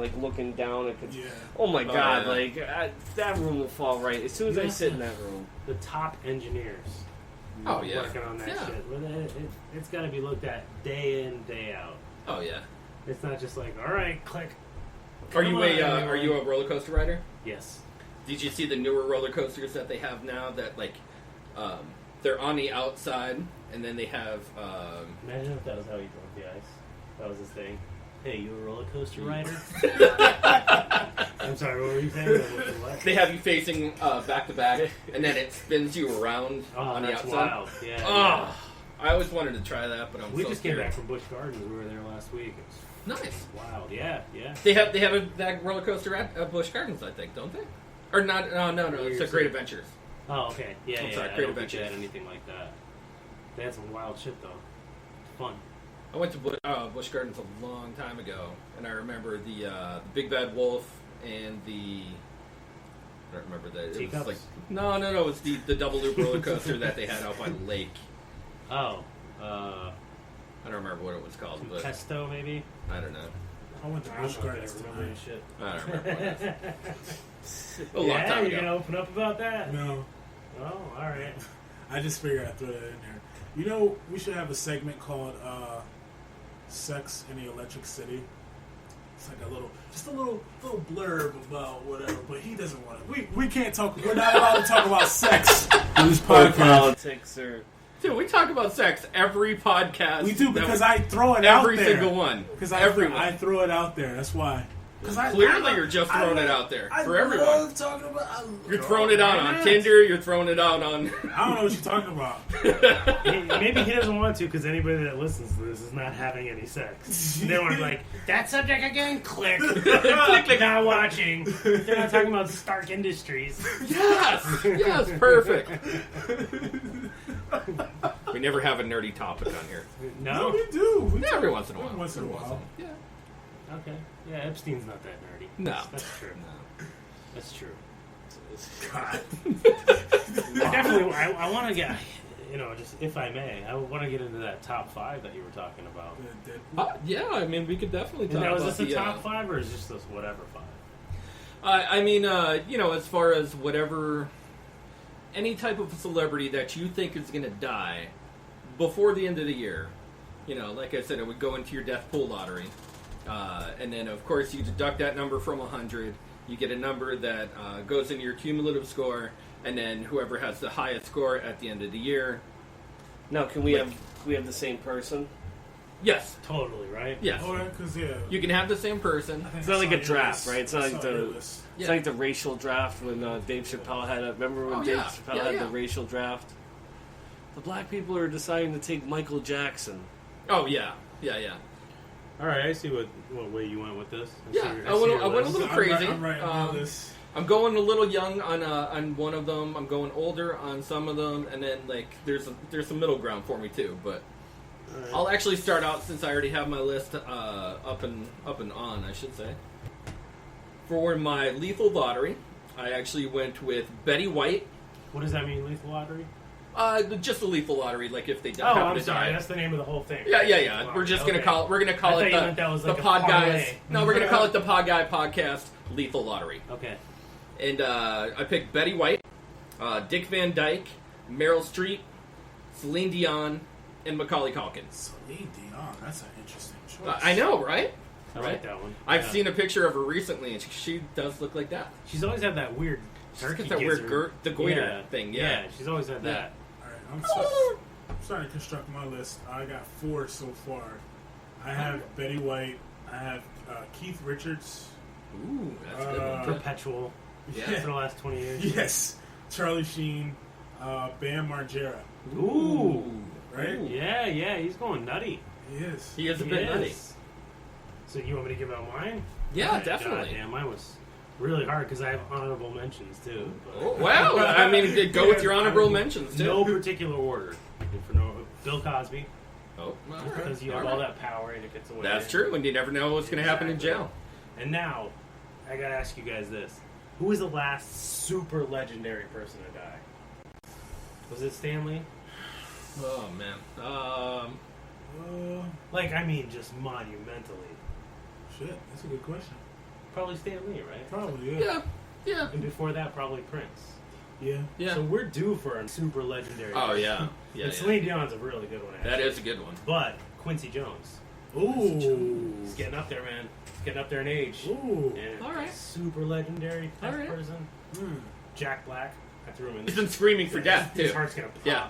of like looking down. Yeah. Oh my god! Yeah. Like that room will fall right as soon as I sit in that room. The top engineers. Oh, yeah. Working on that Yeah. shit. It's got to be looked at day in, day out. Oh yeah. It's not just like, all right, click. Are you a roller coaster rider? Yes. Did you see the newer roller coasters that they have now that like they're on the outside and then they have Imagine if that was how he broke the ice. That was his thing. Hey, you a roller coaster rider? I'm sorry, what were you saying? What? they have you facing back to back and then it spins you around Oh, on the that's outside. wild. Yeah. Oh, I always wanted to try that, but We so just scared. came back from Busch Gardens. We were there last week. It was Nice. wild. Yeah, yeah. They have that roller coaster at Busch Gardens, I think, don't they? Or not? No. It's a Great Adventures. Oh, okay. Yeah, I'm yeah. sorry, I Great don't think Adventures. they had anything like that. They had some wild shit, though. Fun. I went to Busch Gardens a long time ago, and I remember the Big Bad Wolf and the. I don't remember that. It Teacups? was like no. It was the double loop roller coaster that they had out by the lake. Oh. I don't remember what it was called, but Pesto, maybe? I don't know. I went to Busch Gardens remember tonight. shit. I don't remember what it was. A long Yeah, time you're ago. gonna open up about that? No, Oh, alright. I just figured I'd throw that in there. You know, we should have a segment called "Sex in the Electric City." It's like a little blurb about whatever. But he doesn't want it. We can't talk. We're not allowed to talk about sex on this Or podcast. politics, or Dude, we talk about sex every podcast. We do that because we- I throw it out every there. single one. Because Everyone. I throw it out there. That's why. Clearly, you're just throwing it out there for everyone. Love talking about. You're throwing it out on Tinder. You're throwing it out on. I don't know what you're talking about. Maybe he doesn't want to because anybody that listens to this is not having any sex. They want to be like, that subject again? Click. Click. Not watching. They're not talking about Stark Industries. Yes, perfect. We never have a nerdy topic on here. No, No? we do. We Yeah, every once in a while. Once in a while. Yeah. Okay. Yeah, Epstein's not that nerdy. No. That's true. That's true. God. Definitely, I want to get, just if I may, I want to get into that top 5 that you were talking about. Yeah, I mean, we could definitely talk Now, is about this the the top 5 or is this just whatever 5? I mean, as far as whatever, any type of celebrity that you think is going to die before the end of the year, like I said, it would go into your death pool lottery. And then, of course, you deduct that number from 100. You get a number that goes into your cumulative score, and then whoever has the highest score at the end of the year. now can we have the same person? Yes. Totally, right? Yes. Oh, because You can have the same person. It's not like a draft, right? It's not like the list. it's like the racial draft when Dave Chappelle had it. Remember when Dave Chappelle had yeah. the racial draft? The black people are deciding to take Michael Jackson. Oh, yeah. All right, I see what way you went with this. I went a little crazy. I'm right on this. I'm going a little young on one of them. I'm going older on some of them, and then there's some middle ground for me too. But Right. I'll actually start out since I already have my list up and on, I should say. For my lethal lottery, I actually went with Betty White. What does that mean, lethal lottery? Just a lethal lottery, like if they Oh, happen I'm to sorry. die. That's the name of the whole thing. Yeah. We're just gonna call it. We're gonna call I it thought you meant that was the like a Podguyz. parlay. No, we're gonna call it the Podguyz Podcast Lethal Lottery. Okay. And I picked Betty White, Dick Van Dyke, Meryl Streep, Celine Dion, and Macaulay Culkin. Celine Dion. That's an interesting choice. I know, right? I like that one. I've Yeah. seen a picture of her recently, and she does look like that. She's always had that weird She's turkey got that weird gizzard. the goiter thing. Yeah. she's always had that. All right, I'm starting to construct my list. I got 4 so far. I have Betty White. I have Keith Richards. Ooh, that's a good one. Perpetual. Yeah. For the last 20 years. Yes. Charlie Sheen. Bam Margera. Ooh. Right? Ooh. Yeah, he's going nutty. He is. He is a He bit nutty. is. So you want me to give out mine? Yeah, definitely. Yeah, mine was really hard because I have honorable mentions too. But Oh, well, I mean, go with your honorable mentions too. no particular order. Bill Cosby, Oh, all right. because you have all that power and it gets away. That's true, and you never know what's going to happen in Exactly. jail. And now, I gotta ask you guys this: who was the last super legendary person to die? Was it Stanley? Oh man. I mean, just monumentally. Shit, that's a good question. probably Stan Lee, right? Probably, Yeah. And before that, probably Prince. Yeah. So we're due for a super legendary. Oh, yeah. And Celine Dion's a really good one, actually. That is a good one. But Quincy Jones. Ooh. He's getting up there, man. He's getting up there in age. Ooh. And All right. super legendary type All right. person. Jack Black. I threw him in He's there. been screaming for death, His too. heart's gonna pop. Yeah.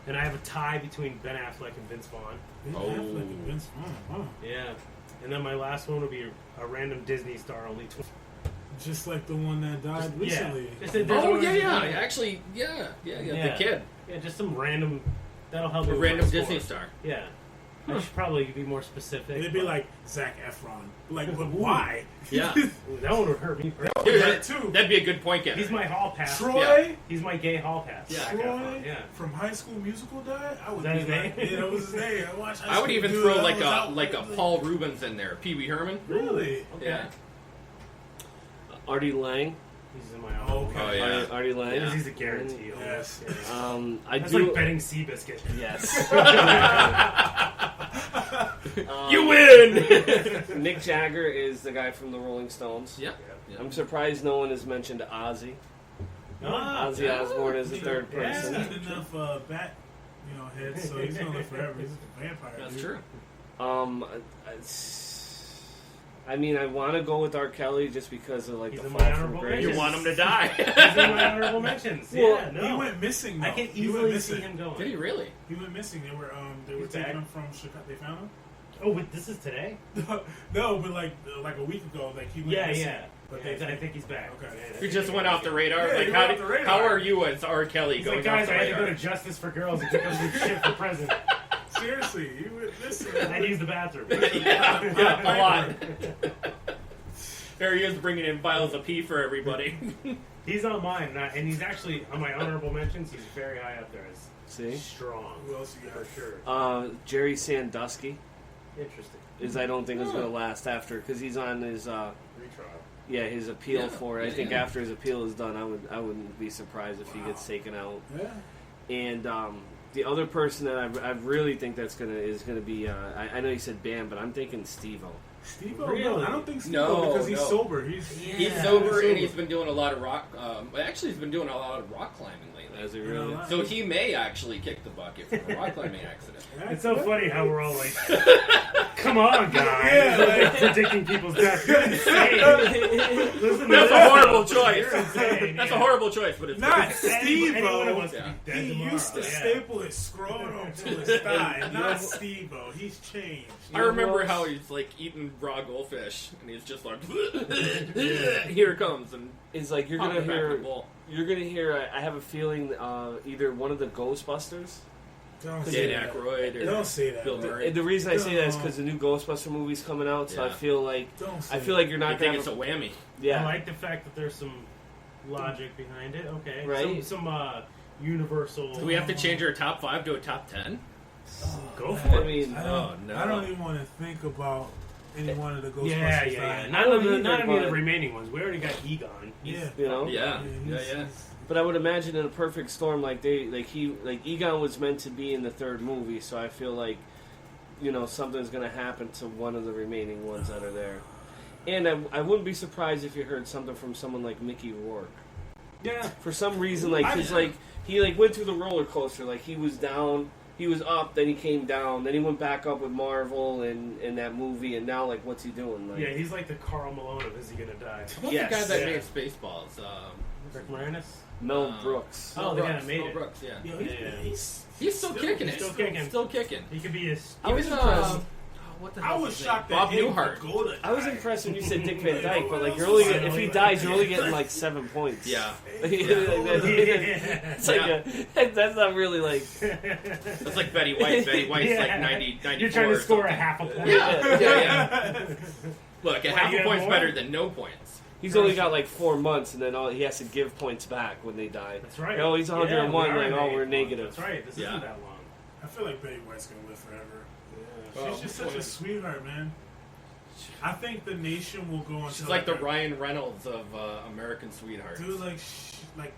And I have a tie between Ben Affleck and Vince Vaughn. Ben Oh. Affleck and Vince Vaughn, Yeah. And then my last one will be a random Disney star, only 20. Just like the one that died recently. Oh, yeah. Actually, yeah. The kid. Yeah, just some random. That'll help. A me with random my Disney score. star. Yeah. I should probably be more specific. It'd be but- like Zac Efron. Like, but why? Yeah. Ooh, that one would hurt me. That too. That'd be a good point, Kevin. He's my hall pass. Troy? Yeah. He's my gay hall pass. Yeah. Zac Troy Efron, yeah. from High School Musical died? I would Is that be his like, name? yeah, that was his name. I watched High I would School even Musical, throw I like was out. a Paul Rubens in there. Pee Wee Herman. Really? Okay. Yeah. Artie Lang. He's in my hall. Okay. Oh, yeah. Artie Lang. Yeah. He's a guarantee. Yes. I That's do. like betting Seabiscuit. Yes. You win! Mick Jagger is the guy from the Rolling Stones. Yeah. I'm surprised no one has mentioned Ozzy. Ah, Ozzy Osbourne is the third He's person. got enough bat, heads, so he's gonna live forever. He's a vampire. That's dude. true. I mean, I want to go with R. Kelly just because of like He's the in fall my from honorable grace. You mentions. want him to die. He's in my honorable mentions. Well, Yeah, no. He went missing. Though. I can He went easily missing. see him going. Did he really? He went missing. They were He's taking back? him from Chicago. They found him. Oh, wait, this is today? No, but like a week ago, like he went Yeah, missing. yeah. But Yeah, they I think he's back. Okay. Yeah, He just went off the radar. Yeah, Like, he how, went off the radar. how are you as R. Kelly He's going like, off guys, the I had to radar? go to Justice for Girls and pick up some shit for present. Seriously, he went missing. I used the bathroom. yeah, a lot. There he is bringing in vials of pee for everybody. He's on mine, and he's actually on my honorable mentions. He's very high up there. See? He's strong. Who else you got? For sure. Jerry Sandusky Interesting. is I don't think is going to last after because he's on his Retrial. his appeal Yeah, for it. I yeah, think yeah. after his appeal is done, I wouldn't be surprised if he gets taken out. Yeah. And the other person that I really think is gonna be I know you said Bam, but I'm thinking Steve-O. Steve-O? Really? No, I don't think Steve-O No, because he's no. sober. He's He's sober and he's been doing a lot of rock. Actually, he's been doing a lot of rock climbing lately. As it really Yeah. So he may actually kick the bucket from a rock climbing accident. It's so funny how we're all like, come on, guys. Yeah, Like, predicting people's death. You're insane. Listen to That's this. a horrible choice. You're insane. That's a Yeah. horrible choice, but it's not Anyone Steve-O. wants to be dead He tomorrow. used to Yeah. staple his scrotum to his thigh. Not Steve-O. He's changed. I remember how he's like eating raw goldfish, and he's just like, "Here it comes," and It's like you're popping gonna it back in the hear. bowl. You're gonna hear. I have a feeling either one of the Ghostbusters. Don't Dan say that. Aykroyd or Don't say that. Bill man. Murray. And the reason I say that is because the new Ghostbuster movie's coming out, so I Yeah. feel like Don't say you're I not think gonna. it's a whammy. Yeah. I like the fact that there's some logic behind it. Okay. Right. Some universal. Do we have to change our top 5 to a top 10? Go for I it. mean, Oh, no. I don't even want to think about any one of the Ghostbusters. Yeah. dying. Not, I don't not either, any of the but- remaining ones. We already got Egon. Yeah. you know. Yeah, yeah, he's- yeah. But I would imagine in a perfect storm, like Egon was meant to be in the third movie, so I feel like, something's gonna happen to one of the remaining ones that are there. And I wouldn't be surprised if you heard something from someone like Mickey Rourke. Yeah. For some reason, he went through the roller coaster. Like he was down, he was up, then he came down, then he went back up with Marvel and that movie, and now what's he doing? Like, Yeah, he's like the Carl Malone of Is He Gonna Die? What's Yes. the guy that Yeah. made Spaceballs? Rick Moranis? Mel Brooks. Oh, the guy that made Mel it. Brooks, yeah. Yo, Yeah. he's Still kicking it. still kicking. Still kicking. He could be a. I was Even, impressed. what the I hell was his name? shocked that Bob Eddie Newhart. Pagoda I was died. impressed when you said Dick Van Dyke, but if he dies, you're only getting like 7 points. Yeah. It's like that's not really like. That's like Betty White. Betty White's Yeah. like 90, 94 You're trying to or score a something. half a point. Yeah. Look, a Wait, half you a have point's more? better than no points. He's only got like 4 months, and then he has to give points back when they die. That's right. Oh, he's 101. Yeah, we are we're negative. negative. That's right. This Yeah. isn't that long. I feel like Betty White's gonna live forever. Well, She's just such a sweetheart, man. I think the nation will go into She's like the Ryan Reynolds of American Sweetheart. dude, like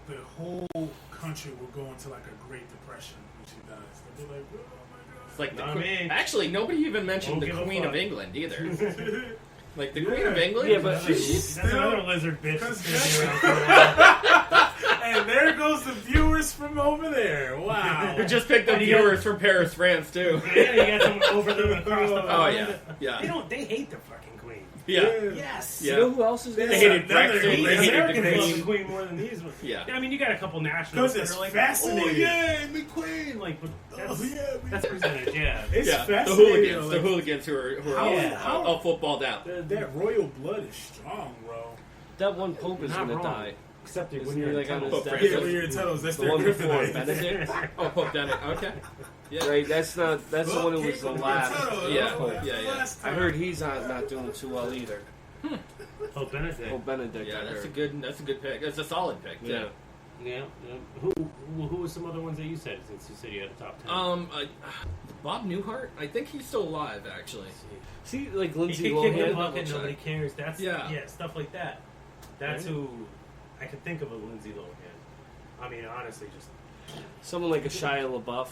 the whole country will go into like a Great Depression when she dies. They'll be like, oh my god. It's like the Not queen. me. Actually, nobody even mentioned Won't the give a Queen of fuck. England either. Like the Queen of England? Yeah, but she's That's still... another lizard bitch. Cause that's gonna be around for a while. And there goes the viewers from over there. Wow. We just picked up viewers from Paris, France, too. Yeah, you got some over them across the Oh, yeah. Yeah. They hate the fucking queen. Yeah. Yes. Yeah. You know who else is They gonna hated another Brexit. They English hated the Americans love Queen. the queen more than these ones. Yeah. I mean, you got a couple nationals Because that it's are like, fascinating. oh yeah, the queen. Like, but that's percentage, yeah. It's Yeah, the fascinating. hooligans. like, The hooligans who are all footballed out. that royal blood is strong, bro. That one pope is Not gonna wrong. die. Except Isn't when he you're like on in his Pope deathbed? Yeah, when you're in tunnels, that's The their one before kryptonite. Benedict? Oh, Pope Benedict. Okay. Yeah. Right, that's the one who was the last. Yeah, yeah. I heard he's not doing too well either. Pope Benedict. Pope Benedict. Yeah, I that's a heard. good pick. That's a solid pick. Too. Yeah. Yeah. Who were some other ones that you said? Since you said you had a top 10. Bob Newhart. I think he's still alive, actually. See, like He Lindsay could kick a Lohan. bucket, nobody cares. That's Yeah. stuff like that. That's Right. who I could think of a Lindsay Lohan. I mean, honestly, just Someone like a Shia LaBeouf.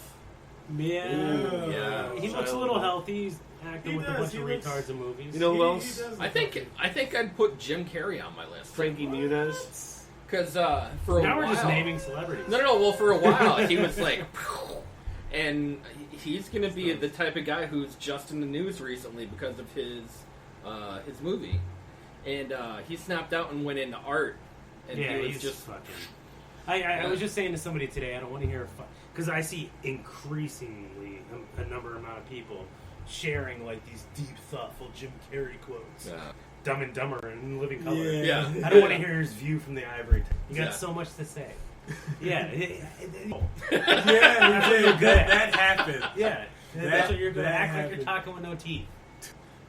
yeah. Ooh. Yeah. He looks a Shia little LaBeouf. healthy. He's acting He with does, a bunch he of looks- retards in movies. You know who else? I think I'd put Jim Carrey on my list Frankie Muniz. because for a now while we're just naming celebrities. No. Well, for a while he was like, and he's going to be the type of guy who's just in the news recently because of his movie, and he snapped out and went into art, and Yeah, he was he's just fucking. I was just saying to somebody today, I don't want to hear because I see increasingly a number amount of people sharing like these deep, thoughtful Jim Carrey quotes, Dumb and Dumber and Living Color. Yeah. I don't want to hear his view from the ivory. You got Yeah. so much to say. Yeah, Yeah, you did. That happened. yeah. That's what you're going to that act like you're happened. talking with no teeth.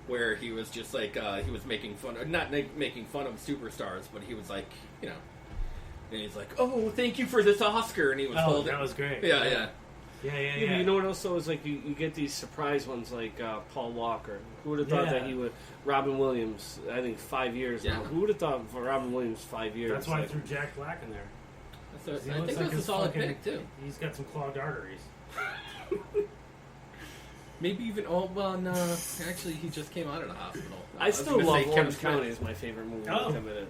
where he was just like he was making fun, not making fun of superstars, but he was like, you know, and he's like, oh, thank you for this Oscar, and he was Oh, holding. that was great. Yeah. Yeah, but you know what else though is like you get these surprise ones like Paul Walker. Who would have thought that he would? Robin Williams. I think 5 years now. Who would have thought for Robin Williams 5 years? That's why I threw Jack Black in there. That's He I looks think like that's a his solid fucking- pick too. He's got some clogged arteries. Maybe even no. Actually, he just came out of the hospital. I was still gonna love say Kevin Orange Smith. County is my favorite movie. Oh. Committed.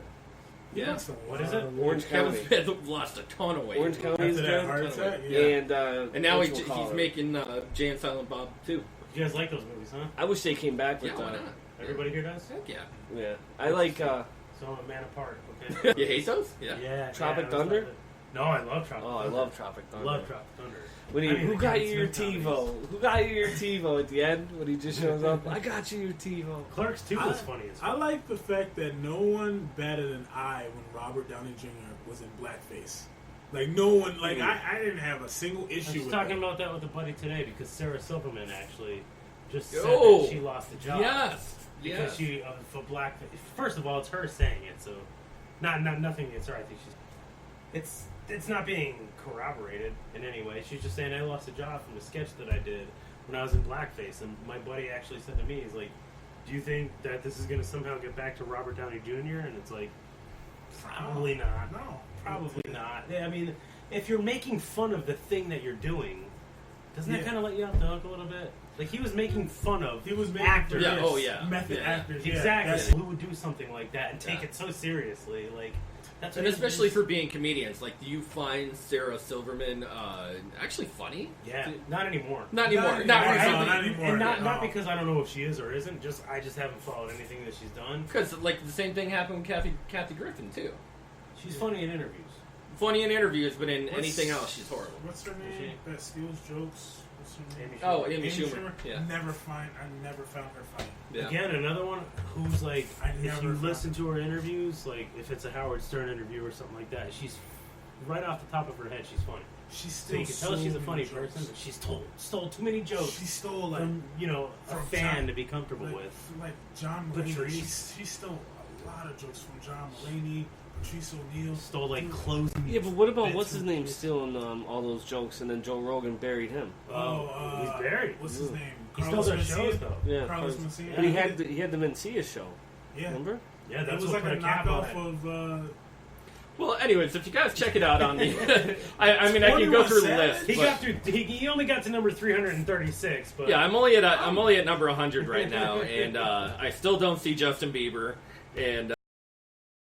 Yeah. What is it? Orange Kevin County. Smith lost a ton of weight. Orange County is After that good. heart attack, yeah. And And now he's whatchamacallit. making Jay and Silent Bob too. You guys like those movies, huh? I wish they came back with Yeah, why that. not? Everybody here does? Heck yeah. Yeah, I like. So I'm a man apart, okay? You hate those? Yeah. Yeah. Tropic that's Thunder? not it. No, I love Tropic Oh, I Thunder. love Tropic Thunder. Love Tropic Thunder. When he, I mean, who the got Kevin you your Smith TiVo? Who got you your TiVo at the end when he just shows up? I got you your TiVo. Clerks 2 was funny as I fuck. like the fact that no one batted an eye when Robert Downey Jr. was in blackface. Like no one, like I didn't have a single I issue was with talking that. about that with a buddy today because Sarah Silverman actually just said Oh. that she lost the job. Yes. Because Yes. she for blackface. First of all, it's her saying it, so nothing against her. I think it's not being corroborated in any way. She's just saying I lost a job from the sketch that I did when I was in blackface, and my buddy actually said to me, he's like, "Do you think that this is going to somehow get back to Robert Downey Jr.?" And it's like, probably not. No, Probably not. Yeah, I mean, if you're making fun of the thing that you're doing, doesn't that Yeah. kind of let you off the hook a little bit? Like he was making fun of He was making actors. Yeah, oh, yeah. method Yeah. actors. Yeah, Exactly. that's- Who would do something like that and take Yeah. it so seriously? Like that's And what especially for being comedians, like, do you find Sarah Silverman actually funny? yeah, not anymore. Not anymore. Not Not anymore. recently. Not anymore. And not No. because I don't know if she is or isn't. Just I just haven't followed anything that she's done. Because like the same thing happened with Kathy Griffin too. She's funny in interviews. Funny in interviews, but in What's- anything else, she's horrible. What's her name? That steals jokes. What's her name? Amy Oh, Schumer. Amy Schumer. Yeah. I never found her funny. Yeah. Again, another one who's like, I if never you found- listen to her interviews, like if it's a Howard Stern interview or something like that, she's right off the top of her head, she's funny. She's So still you can tell she's a funny jokes. person, but she's stole too many jokes She stole like from a from fan John- to be comfortable like, with. like John Mulaney. Patrice. She stole a lot of jokes from John Mulaney, Patrice O'Neal. Stole like closing. Yeah, but what about bits what's his and name pieces. stealing all those jokes and then Joe Rogan buried him? He's buried. What's his Ooh. name? He still Carlos does shows Mencia? though. Yeah, Carlos Carlos- Mencia. but he had the Mencia show. Yeah. Remember? Yeah, It that's was what like put a a cap on knockoff it. of. Well, anyways, if you guys check it out on the, I mean, I can go through the list. He but- got through. He only got to number 336. But Yeah, I'm only at number 100 right now, and I still don't see Justin Bieber, and